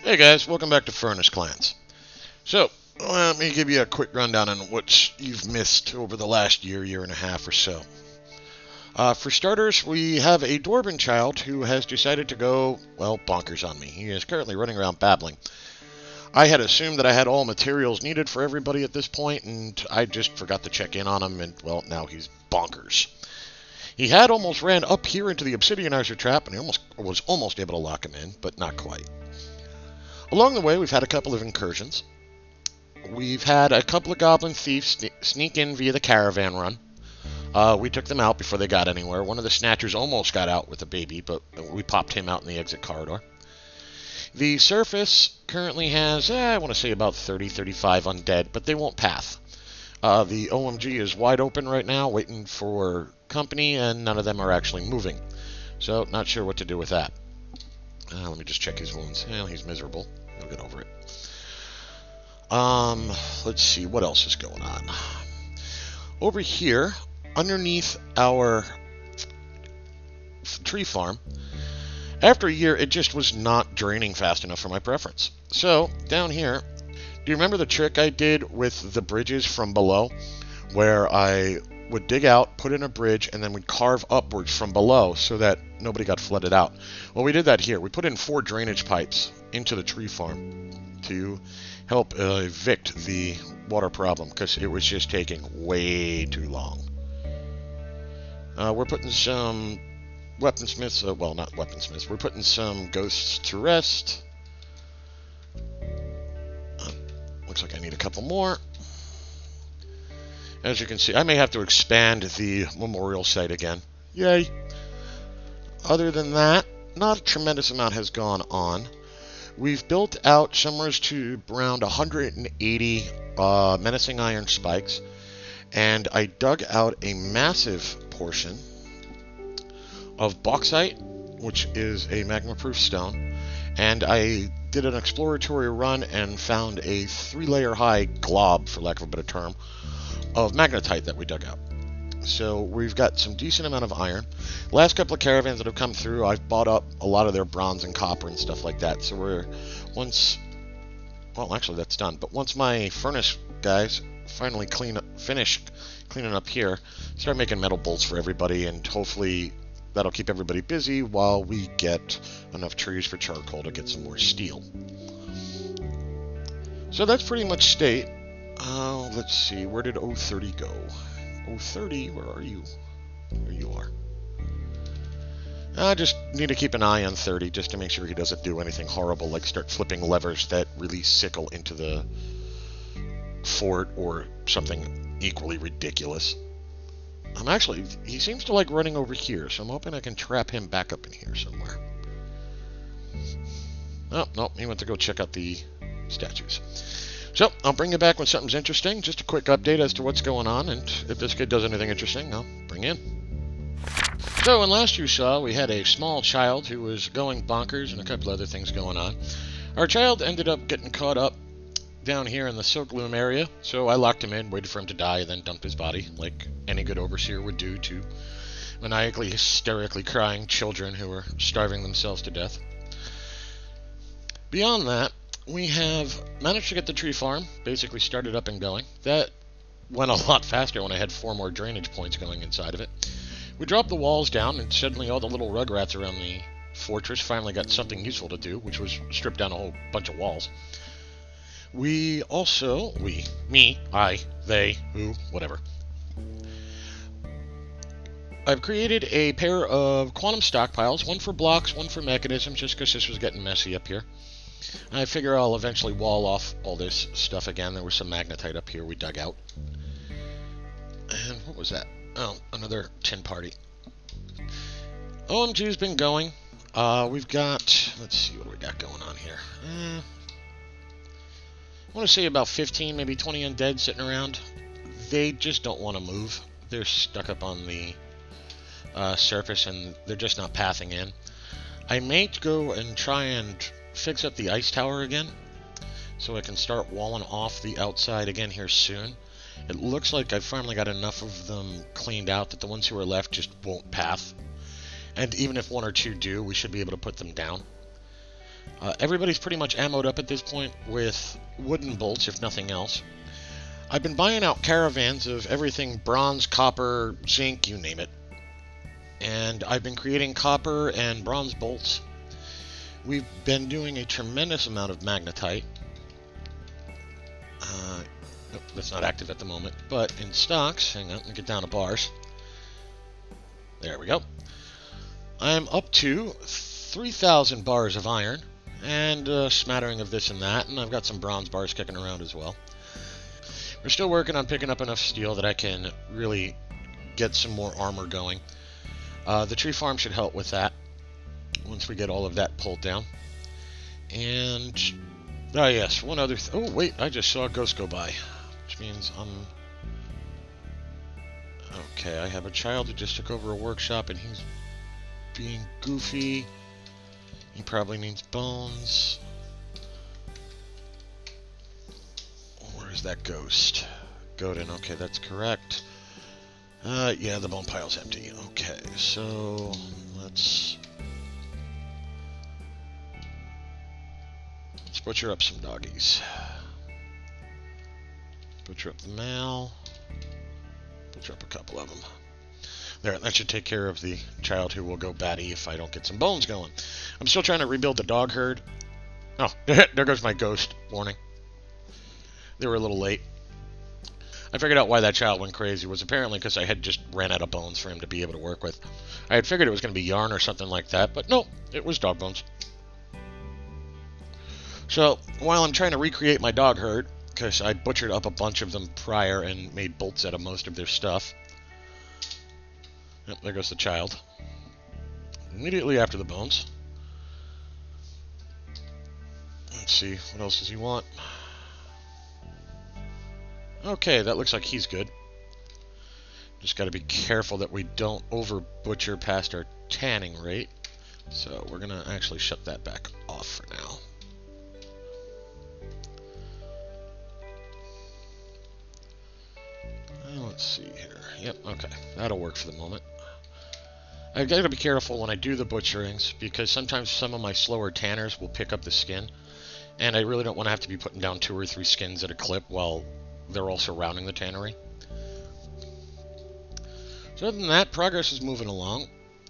Hey guys, welcome back to FurnaceClans. So, let me give you a quick rundown on what you've missed over the last year and a half or so. For starters, we have a dwarven child who has decided to go, well, bonkers on me. He is currently running around babbling. I had assumed that I had all materials needed for everybody at this point, and I just forgot to check in on him, and, well, now he's bonkers. He had almost ran up here into the obsidianizer trap, and he was almost able to lock him in, but not quite. Along the way, we've had a couple of incursions. We've had a couple of goblin thieves sneak in via the caravan run. We took them out before they got anywhere. One of the snatchers almost got out with a baby, but we popped him out in the exit corridor. The surface currently has, I want to say about 30-35 undead, but they won't path. The OMG is wide open right now, waiting for company, and none of them are actually moving. So, not sure what to do with that. Let me just check his wounds. Well, he's miserable. He'll get over it. Let's see, what else is going on? Over here, underneath our tree farm, after a year, it just was not draining fast enough for my preference. So, down here, do you remember the trick I did with the bridges from below? Where I would dig out, put in a bridge, and then we'd carve upwards from below so that nobody got flooded out. Well, we did that here. We put in 4 drainage pipes into the tree farm to help evict the water problem because it was just taking way too long. We're putting some weaponsmiths, well, not weaponsmiths, we're putting some ghosts to rest. Looks like I need a couple more. As you can see, I may have to expand the memorial site again. Yay! Other than that, not a tremendous amount has gone on. We've built out somewhere to around 180 menacing iron spikes, and I dug out a massive portion of bauxite, which is a magma-proof stone, and I did an exploratory run and found a 3-layer high glob, for lack of a better term, of magnetite that we dug out. So we've got some decent amount of iron. Last couple of caravans that have come through, I've bought up a lot of their bronze and copper and stuff like that. So actually that's done. But once my furnace guys finally finish cleaning up here, start making metal bolts for everybody, and hopefully that'll keep everybody busy while we get enough trees for charcoal to get some more steel. So that's pretty much state. Let's see, where did 030 go? 030, where are you? There you are. I just need to keep an eye on 30 just to make sure he doesn't do anything horrible, like start flipping levers that release sickle into the fort or something equally ridiculous. He seems to like running over here, so I'm hoping I can trap him back up in here somewhere. Oh, no, he went to go check out the statues. So, I'll bring you back when something's interesting. Just a quick update as to what's going on, and if this kid does anything interesting, I'll bring in. So, when last you saw, we had a small child who was going bonkers and a couple other things going on. Our child ended up getting caught up down here in the silk loom area, so I locked him in, waited for him to die, and then dumped his body, like any good overseer would do to maniacally, hysterically crying children who were starving themselves to death. Beyond that, we have managed to get the tree farm basically started up and going. That went a lot faster when I had 4 more drainage points going inside of it. We dropped the walls down, and suddenly all the little rugrats around the fortress finally got something useful to do, which was strip down a whole bunch of walls. We also, me, I, they, who, whatever. I've created a pair of quantum stockpiles, one for blocks, one for mechanisms, just because this was getting messy up here. I figure I'll eventually wall off all this stuff again. There was some magnetite up here we dug out. And what was that? Oh, another tin party. OMG's been going. We've got, let's see what we got going on here. I want to say about 15, maybe 20 undead sitting around. They just don't want to move. They're stuck up on the surface, and they're just not pathing in. I may go and try and fix up the ice tower again, so I can start walling off the outside again here soon. It looks like I've finally got enough of them cleaned out that the ones who are left just won't path. And even if 1 or 2 do, we should be able to put them down. Everybody's pretty much ammoed up at this point with wooden bolts, if nothing else. I've been buying out caravans of everything bronze, copper, zinc, you name it. And I've been creating copper and bronze bolts. We've been doing a tremendous amount of magnetite. Nope, that's not active at the moment. But in stocks, hang on, let me get down to bars. There we go. I'm up to 3,000 bars of iron, and a smattering of this and that, and I've got some bronze bars kicking around as well. We're still working on picking up enough steel that I can really get some more armor going. The tree farm should help with that once we get all of that pulled down. And, oh yes, one other oh wait, I just saw a ghost go by, which means okay, I have a child who just took over a workshop and he's being goofy. He probably needs bones. Where's that ghost? Godin, okay, that's correct. Yeah, the bone pile's empty. Okay, so let's butcher up some doggies. Butcher up the male. Butcher up a couple of them. There, that should take care of the child who will go batty if I don't get some bones going. I'm still trying to rebuild the dog herd. Oh, there goes my ghost warning. They were a little late. I figured out why that child went crazy. It was apparently because I had just ran out of bones for him to be able to work with. I had figured it was going to be yarn or something like that, but no, it was dog bones. So, while I'm trying to recreate my dog herd, because I butchered up a bunch of them prior and made bolts out of most of their stuff. Yep, there goes the child. Immediately after the bones. Let's see, what else does he want? Okay, that looks like he's good. Just got to be careful that we don't over butcher past our tanning rate. So we're going to actually shut that back off for now. Let's see here. Yep, okay. That'll work for the moment. I've got to be careful when I do the butcherings, because sometimes some of my slower tanners will pick up the skin, and I really don't want to have to be putting down 2 or 3 skins at a clip while they're all surrounding the tannery. So other than that, progress is moving along.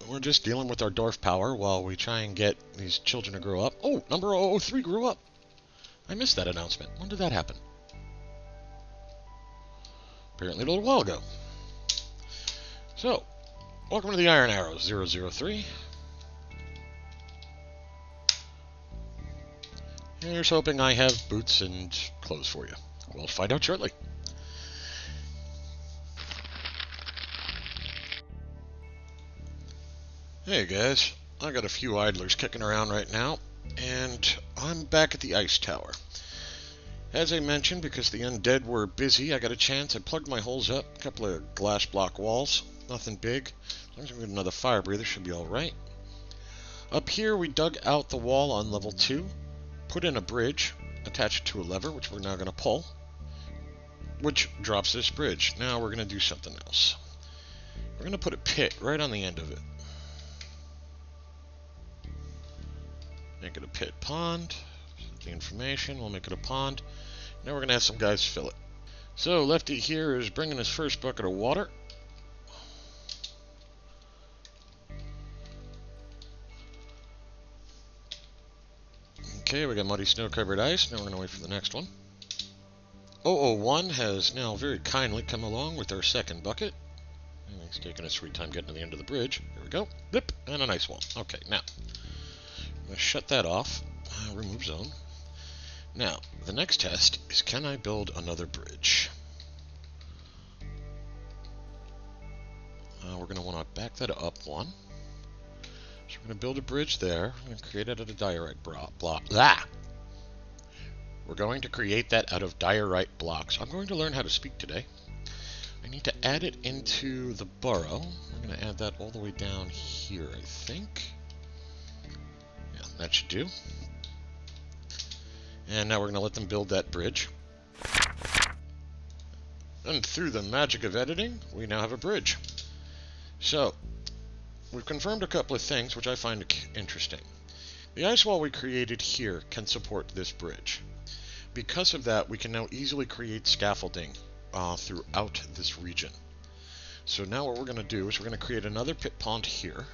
We're just dealing with our dwarf power while we try and get these children to grow up. Oh, number 003 grew up. I missed that announcement. When did that happen? Apparently a little while ago. So, welcome to the Iron Arrows 003. Here's hoping I have boots and clothes for you. We'll find out shortly. Hey guys, I got a few idlers kicking around right now, and I'm back at the ice tower. As I mentioned, because the undead were busy, I got a chance. I plugged my holes up, a couple of glass block walls, nothing big. As long as we get another fire breather, should be alright. Up here, we dug out the wall on level 2, put in a bridge, attached to a lever, which we're now going to pull, which drops this bridge. Now we're going to do something else. We're going to put a pit right on the end of it. Make it a pit pond. The information, we'll make it a pond. Now we're going to have some guys fill it. So Lefty here is bringing his first bucket of water. Okay, we got muddy snow-covered ice. Now we're going to wait for the next one. 001 has now very kindly come along with our second bucket. And he's taking a sweet time getting to the end of the bridge. Here we go. Zip, and a nice one. Okay, now I'm going to shut that off. Remove zone. Now, the next test is, can I build another bridge? We're going to want to back that up one. So we're going to build a bridge there. We're going to create it out of diorite block. We're going to create that out of diorite blocks. I'm going to learn how to speak today. I need to add it into the burrow. I'm going to add that all the way down here, I think. Yeah, that should do. And now we're going to let them build that bridge. And through the magic of editing, we now have a bridge. So, we've confirmed a couple of things which I find interesting. The ice wall we created here can support this bridge. Because of that, we can now easily create scaffolding throughout this region. So now what we're going to do is we're going to create another pit pond here.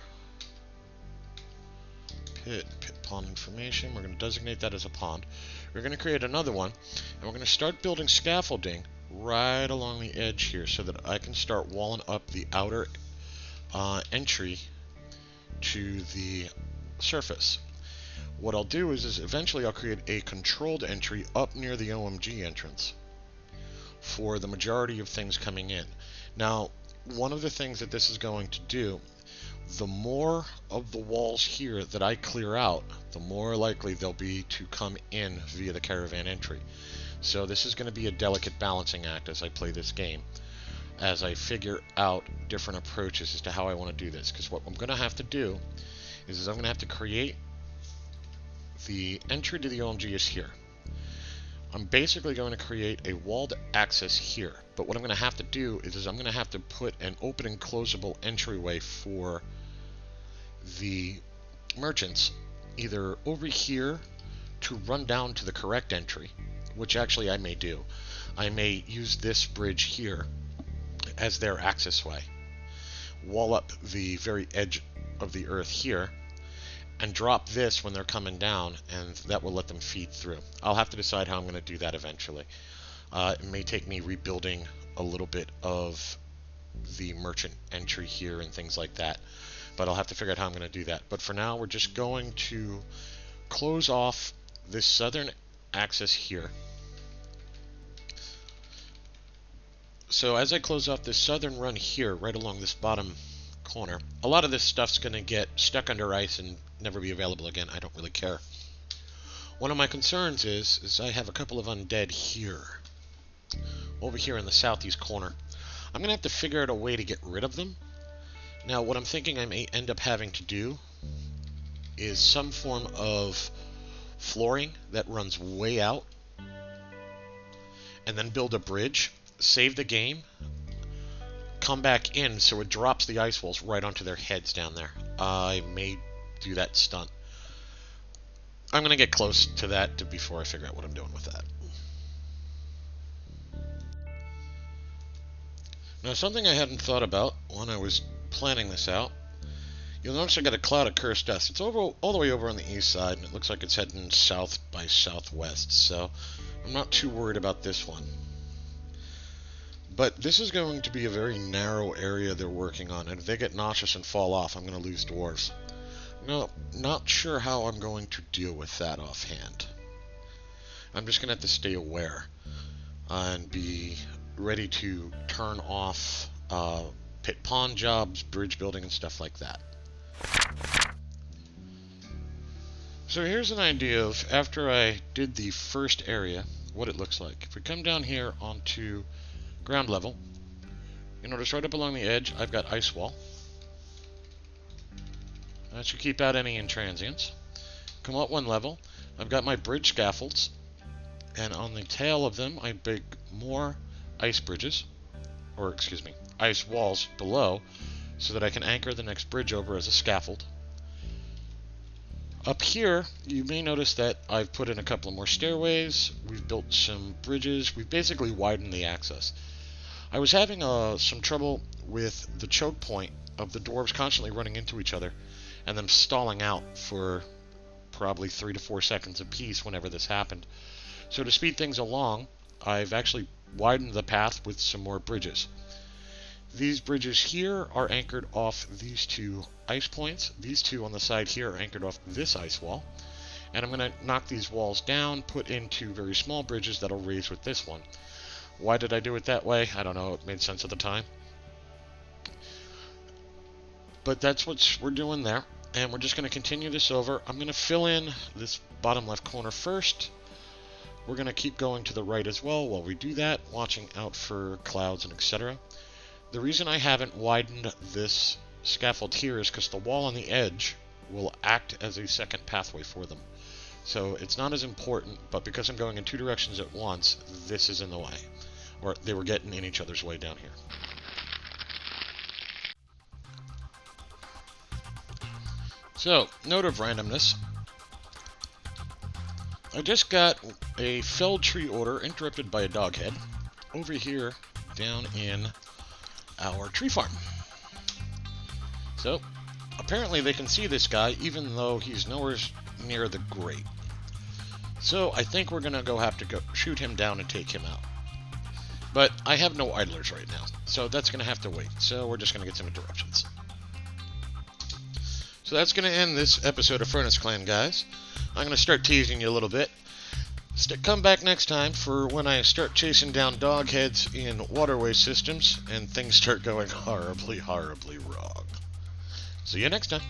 Pit pond information. We're going to designate that as a pond. We're going to create another one, and we're going to start building scaffolding right along the edge here so that I can start walling up the outer entry to the surface. What I'll do is eventually I'll create a controlled entry up near the OMG entrance for the majority of things coming in. Now, one of the things that this is going to do, the more of the walls here that I clear out, the more likely they'll be to come in via the caravan entry. So this is going to be a delicate balancing act as I play this game, as I figure out different approaches as to how I want to do this. Because what I'm going to have to do is I'm going to have to create the entry to the OMG is here. I'm basically going to create a walled access here, but what I'm going to have to do is I'm going to have to put an open and closable entryway for the merchants, either over here to run down to the correct entry, which actually I may do. I may use this bridge here as their access way, wall up the very edge of the earth here, and drop this when they're coming down, and that will let them feed through. I'll have to decide how I'm going to do that eventually. It may take me rebuilding a little bit of the merchant entry here and things like that, but I'll have to figure out how I'm going to do that. But for now, we're just going to close off this southern access here. So as I close off this southern run here, right along this bottom corner, a lot of this stuff's going to get stuck under ice and never be available again. I don't really care. One of my concerns is I have a couple of undead here, over here in the southeast corner. I'm going to have to figure out a way to get rid of them. Now, what I'm thinking I may end up having to do is some form of flooring that runs way out, and then build a bridge, save the game, come back in so it drops the ice walls right onto their heads down there. I may do that stunt. I'm going to get close to that before I figure out what I'm doing with that. Now, something I hadn't thought about when I was planning this out, you'll notice I got a cloud of cursed dust. It's over all the way over on the east side, and it looks like it's heading south by southwest, so I'm not too worried about this one. But this is going to be a very narrow area they're working on, and if they get nauseous and fall off, I'm going to lose dwarves. No, not sure how I'm going to deal with that offhand. I'm just going to have to stay aware and be ready to turn off pit pond jobs, bridge building, and stuff like that. So here's an idea of, after I did the first area, what it looks like. If we come down here onto ground level, you notice right up along the edge I've got ice wall. That should keep out any intransients. Come up one level, I've got my bridge scaffolds, and on the tail of them I big more ice bridges, or excuse me, ice walls below, so that I can anchor the next bridge over as a scaffold. Up here, you may notice that I've put in a couple of more stairways, we've built some bridges, we've basically widened the access. I was having some trouble with the choke point of the dwarves constantly running into each other and them stalling out for probably 3 to 4 seconds apiece whenever this happened. So to speed things along, I've actually widened the path with some more bridges. These bridges here are anchored off these two ice points. These two on the side here are anchored off this ice wall. And I'm going to knock these walls down, put in 2 very small bridges that'll raise with this one. Why did I do it that way? I don't know. It made sense at the time. But that's what we're doing there. And we're just going to continue this over. I'm going to fill in this bottom left corner first. We're going to keep going to the right as well while we do that, watching out for clouds and etc. The reason I haven't widened this scaffold here is because the wall on the edge will act as a second pathway for them. So it's not as important, but because I'm going in 2 directions at once, this is in the way. Or they were getting in each other's way down here. So, note of randomness. I just got a felled tree order interrupted by a dog head over here down in our tree farm. So, apparently they can see this guy even though he's nowhere near the grate. So, I think we're going to have to go shoot him down and take him out. But I have no idlers right now, so that's going to have to wait. So, we're just going to get some interruptions. So that's going to end this episode of FurnaceClan, guys. I'm going to start teasing you a little bit. Come back next time for when I start chasing down dog heads in waterway systems and things start going horribly, horribly wrong. See you next time.